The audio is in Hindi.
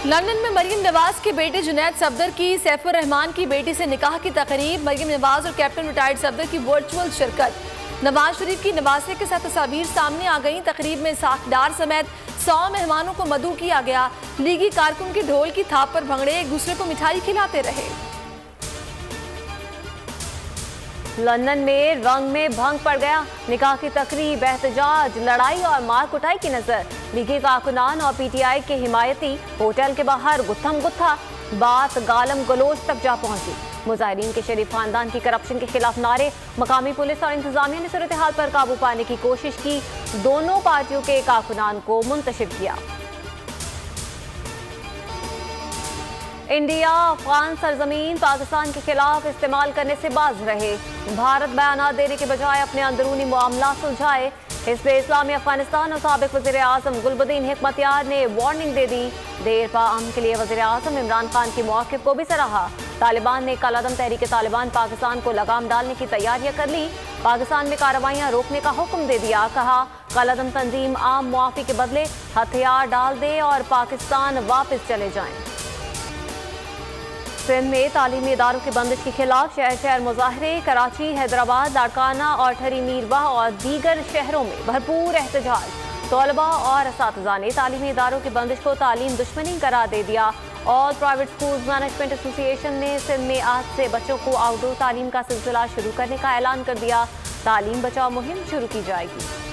लंदन में मरियम नवाज के बेटे जुनैद सफदर की सैफुर रहमान की बेटी से निकाह की तकरीब। मरियम नवाज और कैप्टन रिटायर्ड सफदर की वर्चुअल शिरकत। नवाज शरीफ की नवासे के साथ तस्वीर सामने आ गई। तकरीब में साखदार समेत 100 मेहमानों को मदऊ किया गया। लीगी कारकुन की ढोल की थाप पर भंगड़े एक दूसरे को मिठाई खिलाते रहे। लंदन में रंग में भंग पड़ गया। निकाह की तकरीब, एहतजाज, लड़ाई और मार कुटाई की नजर। लीगी कारकुनान और पीटीआई के हिमायती होटल के बाहर गुत्थम गुत्था। बात गालम गलोच तक जा पहुंची। मुजाहिरीन के शरीफ खानदान की करप्शन के खिलाफ नारे। मकामी पुलिस और इंतजामिया ने सूरत हाल पर काबू पाने की कोशिश की। दोनों पार्टियों के कारकुनान को मुंतशिर किया। इंडिया अफगान सरजमीन पाकिस्तान के खिलाफ इस्तेमाल करने से बाज रहे। भारत बयान देने के बजाय अपने अंदरूनी मामला सुलझाए। हिज़्ब इस्लामी अफगानिस्तान और साबिक वज़ीर आज़म गुलबदीन हिकमतयार ने वार्निंग दे दी। देर पा अमन के लिए वज़ीर आज़म इमरान खान की मौक़िफ़ को भी सराहा। तालिबान ने कलअदम तहरीक तालिबान पाकिस्तान को लगाम डालने की तैयारियां कर ली। पाकिस्तान में कार्रवाइयां रोकने का हुक्म दे दिया। कहा कलअदम तंजीम आम मुआफ़ी के बदले हथियार डाल दे और पाकिस्तान वापस चले जाएं। सिंध में तालीमी इदारों की बंदिश के खिलाफ शहर शहर मुजाहरे। कराची, हैदराबाद, लाड़काना और ठरी मीरवा और दीगर शहरों में भरपूर एहतजाज। तलबा और असातिज़ा ने तालीमी इदारों की बंदिश को तालीम दुश्मनी करार दे दिया। All private schools management association ने सिंध में आज से बच्चों को आउटडोर तालीम का सिलसिला शुरू करने का ऐलान कर दिया। तालीम बचाओ मुहिम शुरू की जाएगी।